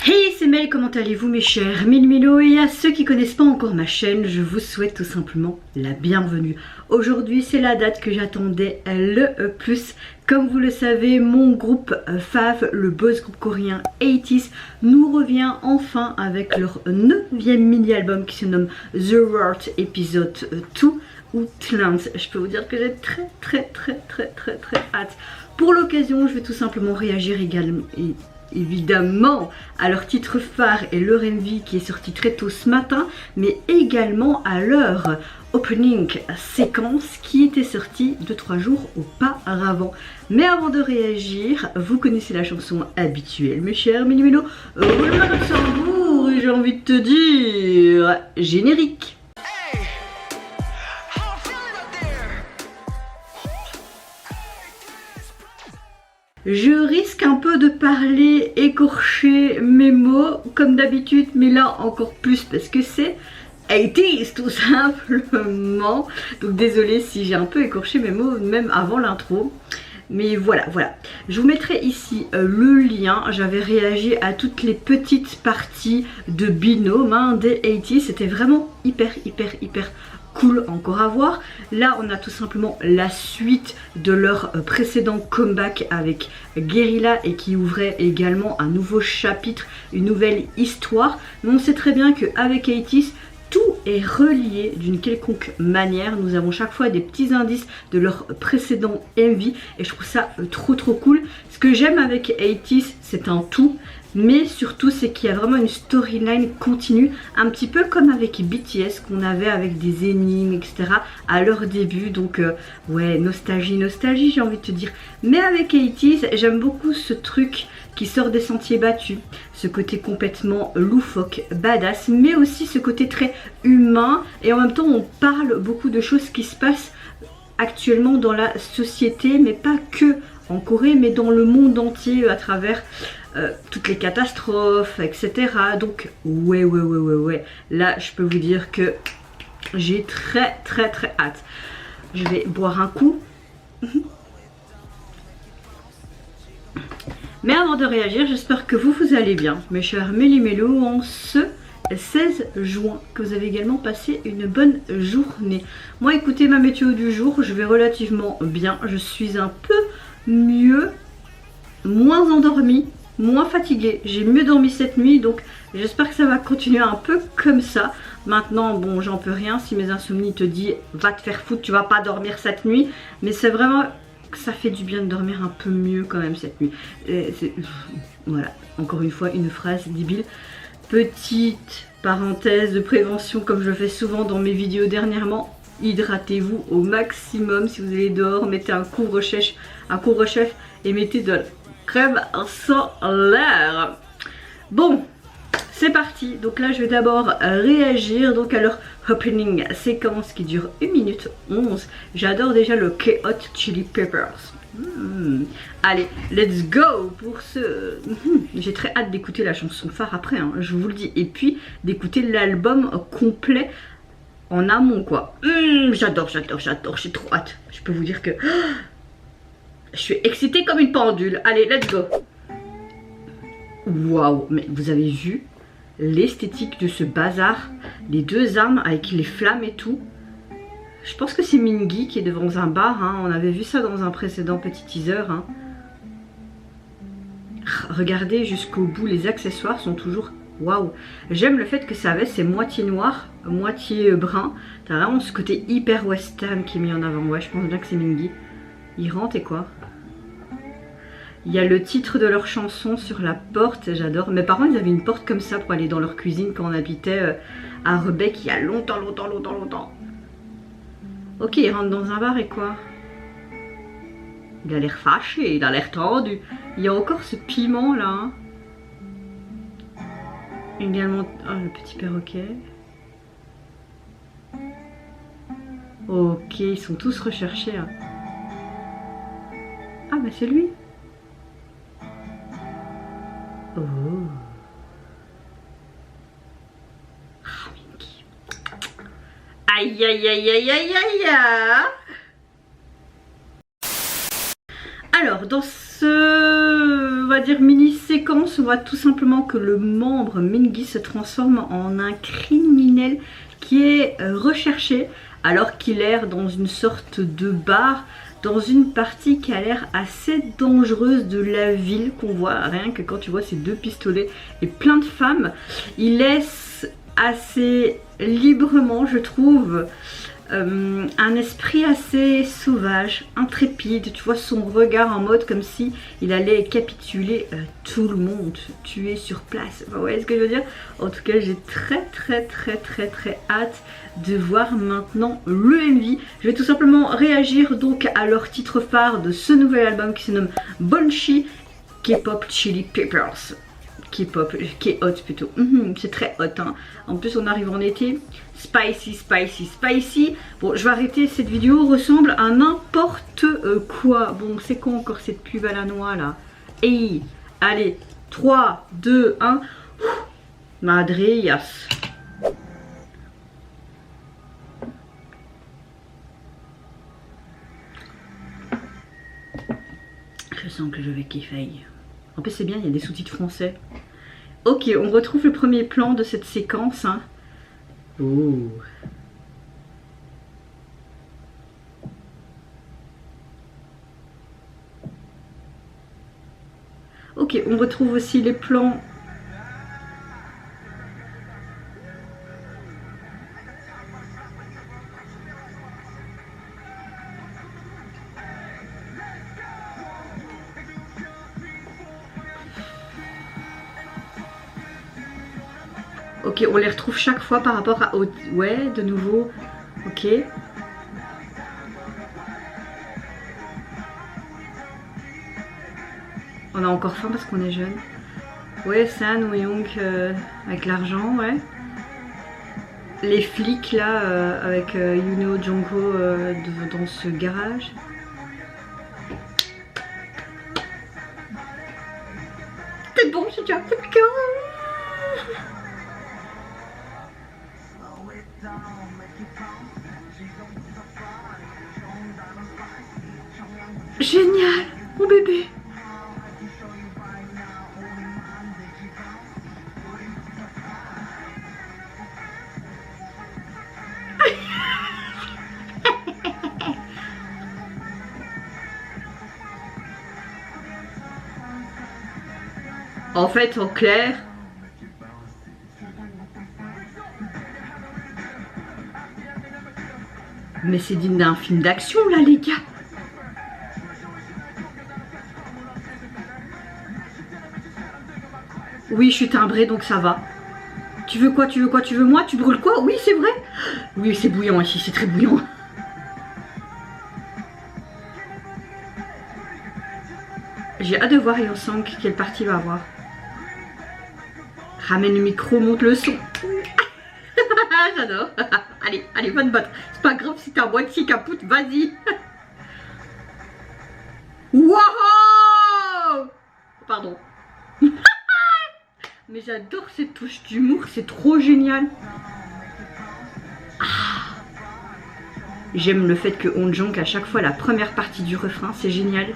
Hey, c'est Mel, comment allez-vous mes chers Milmilo? Et à ceux qui connaissent pas encore ma chaîne, je vous souhaite tout simplement la bienvenue. Aujourd'hui, c'est la date que j'attendais le plus. Comme vous le savez, mon groupe Fav, le boss groupe coréen 80s, nous revient enfin avec leur 9e mini-album qui se nomme The World Episode 2 ou Talent. Je peux vous dire que j'ai très hâte. Pour l'occasion, je vais tout simplement réagir évidemment à leur titre phare et leur MV qui est sorti très tôt ce matin, mais également à leur opening séquence qui était sortie 2-3 jours auparavant. Mais avant de réagir, vous connaissez la chanson habituelle mes chers Minimelo, roulement de Luxembourg, et j'ai envie de te dire générique. Je risque un peu de parler, écorcher mes mots comme d'habitude, mais là encore plus parce que c'est 80s tout simplement. Donc désolée si j'ai un peu écorché mes mots même avant l'intro. Mais voilà. Je vous mettrai ici le lien. J'avais réagi à toutes les petites parties de binôme des 80s. C'était vraiment hyper cool encore à voir. Là on a tout simplement la suite de leur précédent comeback avec Guerrilla et qui ouvrait également un nouveau chapitre, une nouvelle histoire. Mais on sait très bien qu'avec 80s tout est relié d'une quelconque manière. Nous avons chaque fois des petits indices de leur précédent MV et je trouve ça trop cool. Ce que j'aime avec 80s, c'est un tout, mais surtout c'est qu'il y a vraiment une storyline continue, un petit peu comme avec BTS qu'on avait avec des énigmes etc à leur début. Donc ouais, nostalgie j'ai envie de te dire. Mais avec 80s, j'aime beaucoup ce truc qui sort des sentiers battus, ce côté complètement loufoque, badass, mais aussi ce côté très humain, et en même temps on parle beaucoup de choses qui se passent actuellement dans la société, mais pas que en Corée, mais dans le monde entier à travers toutes les catastrophes, etc. Donc ouais, là je peux vous dire que j'ai très hâte. Je vais boire un coup. Mais avant de réagir, j'espère que vous allez bien, mes chers Méli-Mélo, en ce 16 juin, que vous avez également passé une bonne journée. Moi, écoutez, ma météo du jour, je vais relativement bien. Je suis un peu mieux, moins endormie, moins fatiguée. J'ai mieux dormi cette nuit, donc j'espère que ça va continuer un peu comme ça. Maintenant, bon, j'en peux rien. Si mes insomnies te disent va te faire foutre, tu vas pas dormir cette nuit. Mais c'est vraiment que ça fait du bien de dormir un peu mieux quand même cette nuit. Voilà, encore une fois, une phrase débile. Petite parenthèse de prévention, comme je le fais souvent dans mes vidéos dernièrement. Hydratez-vous au maximum. Si vous allez dehors, mettez un couvre-chef et mettez de la crème solaire. Bon, c'est parti. Donc là je vais d'abord réagir donc à leur opening séquence qui dure 1 minute 11. J'adore déjà le Hot Chili Peppers. Allez, let's go pour ce... J'ai très hâte d'écouter la chanson phare après, je vous le dis. Et puis d'écouter l'album complet en amont quoi. J'adore, j'ai trop hâte. Je peux vous dire que je suis excitée comme une pendule. Allez, let's go. Waouh, mais vous avez vu l'esthétique de ce bazar, les deux armes avec les flammes et tout. Je pense que c'est Mingi qui est devant un bar, on avait vu ça dans un précédent petit teaser. Regardez jusqu'au bout, les accessoires sont toujours waouh. J'aime le fait que ça avait c'est moitié noir, moitié brun. T'as vraiment ce côté hyper western qui est mis en avant. Ouais, je pense bien que c'est Mingi. Il rentre et quoi? Il y a le titre de leur chanson sur la porte, j'adore. Mes parents ils avaient une porte comme ça pour aller dans leur cuisine quand on habitait à Rebec il y a longtemps. Ok, il rentre dans un bar et quoi? Il a l'air fâché, il a l'air tendu. Il y a encore ce piment là. Également, oh, le petit perroquet. Ok, ils sont tous recherchés. Ah bah c'est lui. Oh. Ah, Minky. Aïe. Alors, dans ce on va dire mini séquence, on voit tout simplement que le membre Mingi se transforme en un criminel qui est recherché alors qu'il erre dans une sorte de bar, dans une partie qui a l'air assez dangereuse de la ville qu'on voit, rien que quand tu vois ces 2 pistolets et plein de femmes. Il laisse assez librement, je trouve, un esprit assez sauvage, intrépide. Tu vois son regard en mode comme si il allait capituler tout le monde, tuer sur place. Vous voyez ce que je veux dire? En tout cas, j'ai très hâte de voir maintenant le MV. Je vais tout simplement réagir donc à leur titre phare de ce nouvel album qui se nomme Bonchi K-pop Chili Peppers. K-pop, K-hot plutôt. C'est très hot, hein. En plus on arrive en été. Spicy. Bon, je vais arrêter, cette vidéo ressemble à n'importe quoi. Bon, c'est quoi encore cette pub à la noix là? Hey, allez, 3, 2, 1. Madrias. Je sens que je vais kiffer. En plus c'est bien, il y a des sous-titres français. Ok, on retrouve le premier plan de cette séquence, hein. Oh. Ok, on retrouve aussi les plans. Ok, on les retrouve chaque fois par rapport à... Ouais, de nouveau. Ok. On a encore faim parce qu'on est jeune. Ouais, San ou Young avec l'argent, ouais. Les flics là, avec Yuno, Jungko dans ce garage. C'est bon, j'ai déjà un coup de cœur. Génial, mon bébé. En fait, en clair, mais c'est digne d'un film d'action là, les gars. Oui, je suis timbrée donc ça va. Tu veux quoi? Tu veux quoi? Tu veux moi? Tu brûles quoi? Oui, c'est vrai. Oui, c'est bouillant ici, c'est très bouillant. J'ai hâte de voir Yeosang quelle partie il va avoir. Ramène le micro, monte le son. J'adore. Allez, va te battre. C'est pas grave si t'es à moitié capote, vas-y. Wow! Pardon. Mais j'adore cette touche d'humour, c'est trop génial. Ah. J'aime le fait que Onjong à chaque fois la première partie du refrain, c'est génial.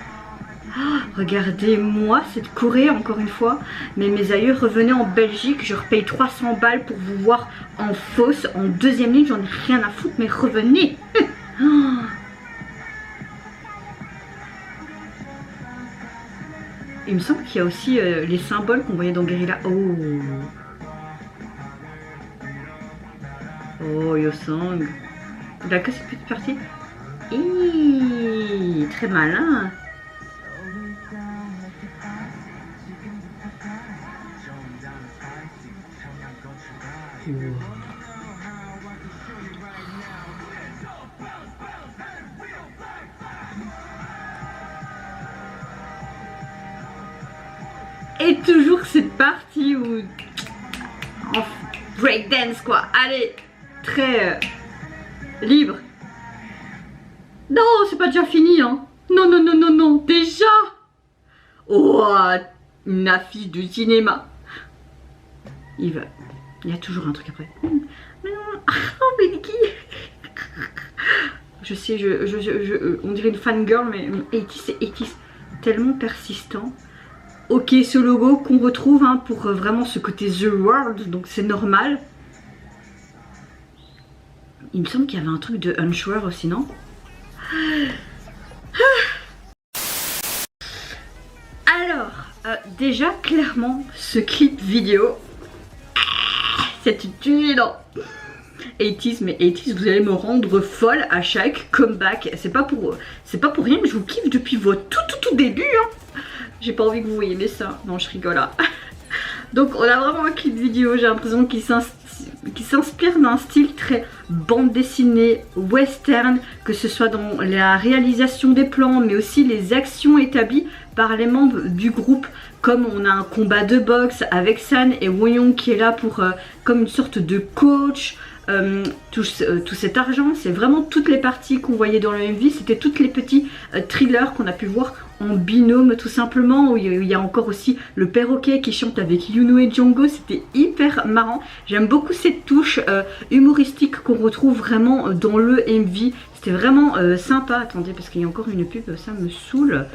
Ah, regardez-moi cette Corée encore une fois. Mais mes aïeux, revenez en Belgique, je repaye 300 balles pour vous voir en fausse, en deuxième ligne, j'en ai rien à foutre, mais revenez. Ah. Il me semble qu'il y a aussi les symboles qu'on voyait dans Guerrilla. Oh, Yeosang. Il a que cette petite partie. Très malin. Et toujours cette partie où en breakdance quoi. Allez, très libre. Non, c'est pas déjà fini hein. Non, déjà. Oh, une affiche de cinéma. Il y a toujours un truc après. Oh, Beliki. Je sais, on dirait une fangirl, mais 80's c'est 80's tellement persistant. ok ce logo qu'on retrouve hein, pour vraiment ce côté The World, donc c'est normal. Il me semble qu'il y avait un truc de Unsure aussi, non? Alors, déjà clairement ce clip vidéo, c'est une tuerie, non? 80s, mais 80s, vous allez me rendre folle à chaque comeback. C'est pas pour rien que je vous kiffe depuis votre tout début. Hein. J'ai pas envie que vous voyiez mais ça. Non, je rigole là. Donc on a vraiment un clip vidéo, j'ai l'impression qu'il s'inspire d'un style très bande dessinée, western, que ce soit dans la réalisation des plans, mais aussi les actions établies par les membres du groupe. Comme on a un combat de boxe avec San et Woyong qui est là pour comme une sorte de coach. Tout cet argent, c'est vraiment toutes les parties qu'on voyait dans le MV, c'était toutes les petits thrillers qu'on a pu voir en binôme tout simplement, où il y a encore aussi le perroquet qui chante avec Yuno et Jungkook, c'était hyper marrant. J'aime beaucoup cette touche humoristique qu'on retrouve vraiment dans le MV, c'était vraiment sympa. Attendez, parce qu'il y a encore une pub, ça me saoule.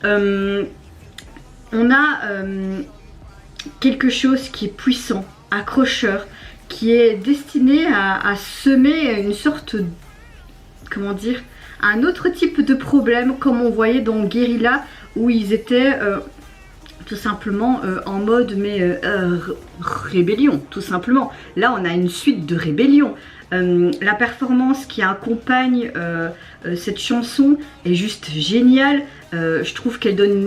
On a quelque chose qui est puissant, accrocheur, qui est destiné à semer une sorte, comment dire, un autre type de problème comme on voyait dans Guerrilla où ils étaient tout simplement en mode rébellion, tout simplement. Là on a une suite de rébellion. La performance qui accompagne cette chanson est juste géniale. Je trouve qu'elle donne une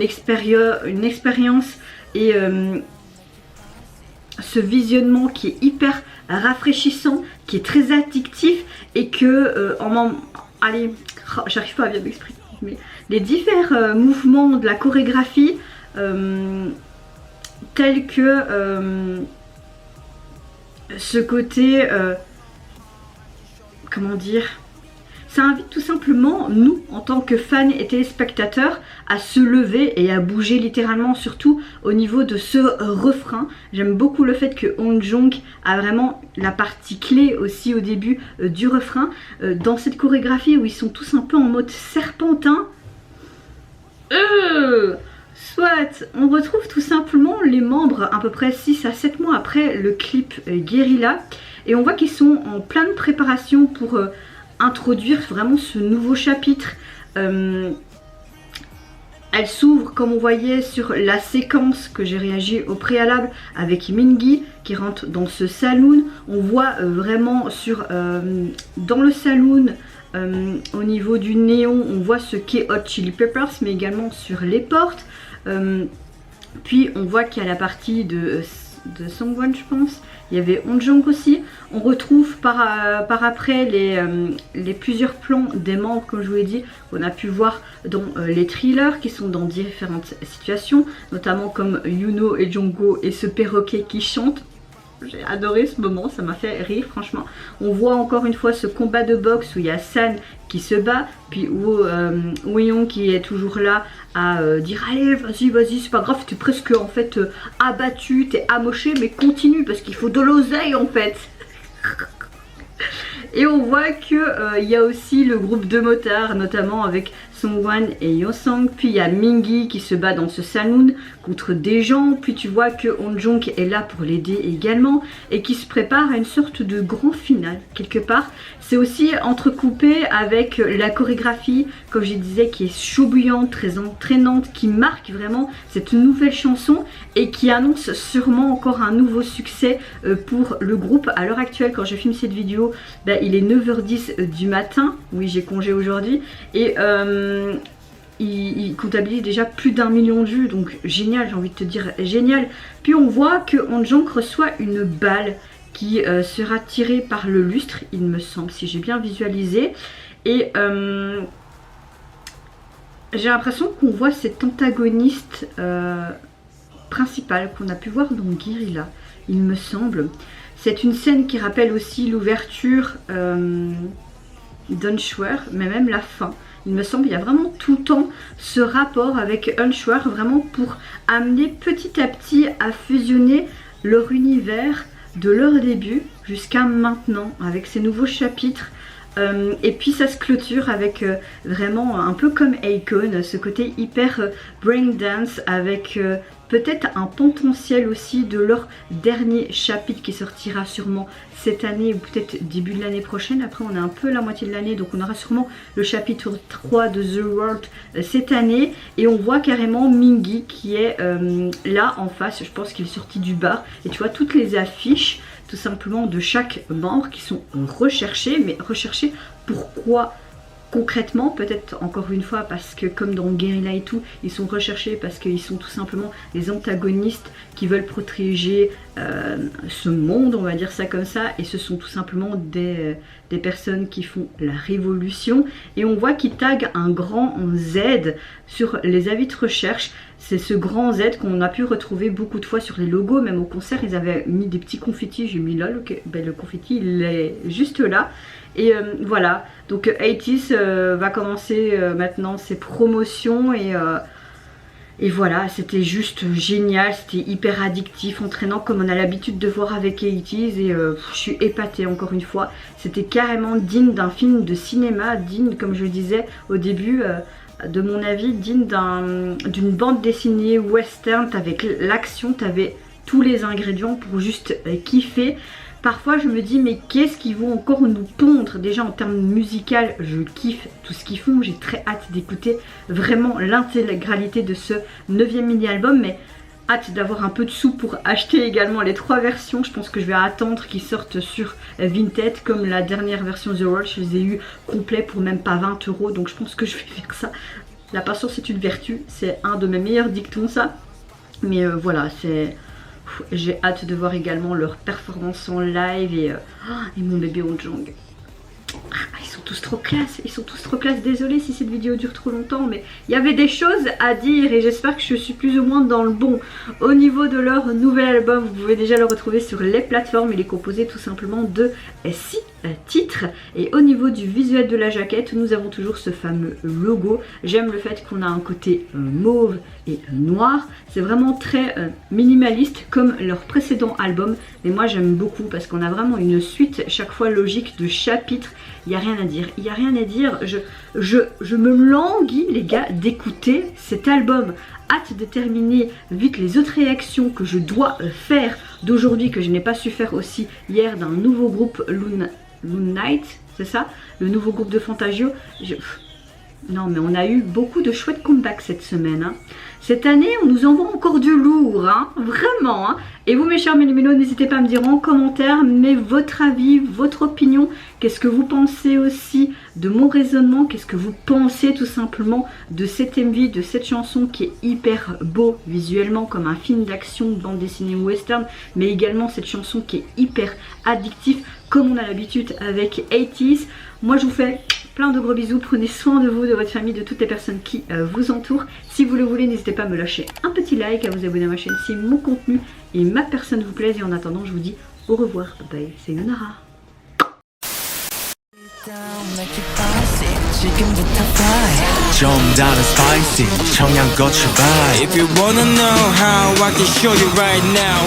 expérience et ce visionnement qui est hyper rafraîchissant, qui est très addictif et que allez, j'arrive pas à bien m'exprimer, mais les divers mouvements de la chorégraphie tels que ce côté comment dire, ça invite tout simplement nous en tant que fans et téléspectateurs à se lever et à bouger littéralement, surtout au niveau de ce refrain. J'aime beaucoup le fait que Onjong a vraiment la partie clé aussi au début du refrain, dans cette chorégraphie où ils sont tous un peu en mode serpentin. Soit on retrouve tout simplement les membres à peu près 6 à 7 mois après le clip Guerrilla et on voit qu'ils sont en pleine préparation pour introduire vraiment ce nouveau chapitre. Elle s'ouvre comme on voyait sur la séquence que j'ai réagi au préalable avec Mingi qui rentre dans ce saloon. On voit vraiment dans le saloon au niveau du néon on voit ce qu'est Hot Chili Peppers mais également sur les portes. Puis on voit qu'il y a la partie de Songwon je pense. Il y avait Onjong aussi. On retrouve par après les plusieurs plans des membres, comme je vous l'ai dit, qu'on a pu voir dans les thrillers qui sont dans différentes situations, notamment comme Yuno et Jungkook et ce perroquet qui chante. J'ai adoré ce moment, ça m'a fait rire franchement. On voit encore une fois ce combat de boxe où il y a San qui se bat, puis Woyong qui est toujours là à dire allez vas-y c'est pas grave, t'es presque en fait abattu, t'es amoché mais continue parce qu'il faut de l'oseille en fait. Et on voit que il y a aussi le groupe de motards, notamment avec Songwan et Yosang. Puis il y a Mingi qui se bat dans ce saloon contre des gens. Puis tu vois que Onjong est là pour l'aider également et qui se prépare à une sorte de grand final quelque part. C'est aussi entrecoupé avec la chorégraphie, comme je disais, qui est chaud bouillante, très entraînante, qui marque vraiment cette nouvelle chanson et qui annonce sûrement encore un nouveau succès pour le groupe. À l'heure actuelle, quand je filme cette vidéo, bah, il est 9h10 du matin. Oui, j'ai congé aujourd'hui. Et il comptabilise déjà plus d'1 million de vues. Donc génial, j'ai envie de te dire génial. Puis on voit que Onjong reçoit une balle qui sera tirée par le lustre, il me semble, si j'ai bien visualisé. Et j'ai l'impression qu'on voit cet antagoniste principal qu'on a pu voir dans Guerrilla, il me semble. C'est une scène qui rappelle aussi l'ouverture d'Unsure, mais même la fin. Il me semble qu'il y a vraiment tout le temps ce rapport avec Unsure, vraiment pour amener petit à petit à fusionner leur univers de leur début jusqu'à maintenant avec ces nouveaux chapitres. Et puis ça se clôture avec vraiment un peu comme Akon, ce côté hyper brain dance avec peut-être un potentiel aussi de leur dernier chapitre qui sortira sûrement cette année ou peut-être début de l'année prochaine. Après on a un peu la moitié de l'année, donc on aura sûrement le chapitre 3 de The World cette année. Et on voit carrément Mingy qui est là en face, je pense qu'il est sorti du bar. Et tu vois toutes les affiches tout simplement de chaque membre qui sont recherchées. Mais recherchées pourquoi concrètement? Peut-être encore une fois parce que comme dans Guerrilla et tout, ils sont recherchés parce qu'ils sont tout simplement les antagonistes qui veulent protéger ce monde, on va dire ça comme ça, et ce sont tout simplement des personnes qui font la révolution. Et on voit qu'ils taguent un grand Z sur les avis de recherche. C'est ce grand Z qu'on a pu retrouver beaucoup de fois sur les logos, même au concert ils avaient mis des petits confettis. J'ai mis là, le confetti il est juste là. Et voilà, donc 80's va commencer maintenant ses promotions et voilà, c'était juste génial, c'était hyper addictif, entraînant comme on a l'habitude de voir avec 80's et je suis épatée encore une fois. C'était carrément digne d'un film de cinéma, digne comme je le disais au début, de mon avis, digne d'une bande dessinée western. Avec l'action, t'avais tous les ingrédients pour juste kiffer. Parfois je me dis mais qu'est-ce qu'ils vont encore nous pondre? Déjà en termes musical, je kiffe tout ce qu'ils font. J'ai très hâte d'écouter vraiment l'intégralité de ce 9e mini-album. Mais hâte d'avoir un peu de sous pour acheter également les 3 versions. Je pense que je vais attendre qu'ils sortent sur Vinted. Comme la dernière version The World, je les ai eu complets pour même pas 20 €. Donc je pense que je vais faire ça. La patience est une vertu. C'est un de mes meilleurs dictons ça. Mais voilà, c'est... J'ai hâte de voir également leur performance en live et mon bébé Onjong. Ils sont tous trop classe, ils sont tous trop classe. Désolée si cette vidéo dure trop longtemps, mais il y avait des choses à dire et j'espère que je suis plus ou moins dans le bon. Au niveau de leur nouvel album, vous pouvez déjà le retrouver sur les plateformes. Il est composé tout simplement de 6 titres. Et au niveau du visuel de la jaquette, nous avons toujours ce fameux logo. J'aime le fait qu'on a un côté mauve et noir. C'est vraiment très minimaliste comme leur précédent album. Mais moi j'aime beaucoup parce qu'on a vraiment une suite chaque fois logique de chapitres. Il n'y a rien à dire, il n'y a rien à dire. Je me languis les gars d'écouter cet album. Hâte de terminer vite les autres réactions que je dois faire d'aujourd'hui, que je n'ai pas su faire aussi hier, d'un nouveau groupe Loon Knight, c'est ça? Le nouveau groupe de Fantagio. Non mais on a eu beaucoup de chouettes comebacks cette semaine. Hein. Cette année on nous envoie encore du lourd, hein, vraiment. Hein. Et vous mes chers mélimélos, n'hésitez pas à me dire en commentaire mais votre avis, votre opinion. Qu'est-ce que vous pensez aussi de mon raisonnement? Qu'est-ce que vous pensez tout simplement de cet MV, de cette chanson qui est hyper beau visuellement comme un film d'action, bande dessinée western. Mais également cette chanson qui est hyper addictive comme on a l'habitude avec 80's. Moi je vous fais plein de gros bisous, prenez soin de vous, de votre famille, de toutes les personnes qui vous entourent. Si vous le voulez, n'hésitez pas à me lâcher un petit like, à vous abonner à ma chaîne si mon contenu et ma personne vous plaisent. Et en attendant, je vous dis au revoir, bye bye, c'est Yonara. If you wanna know how, I can show you right now.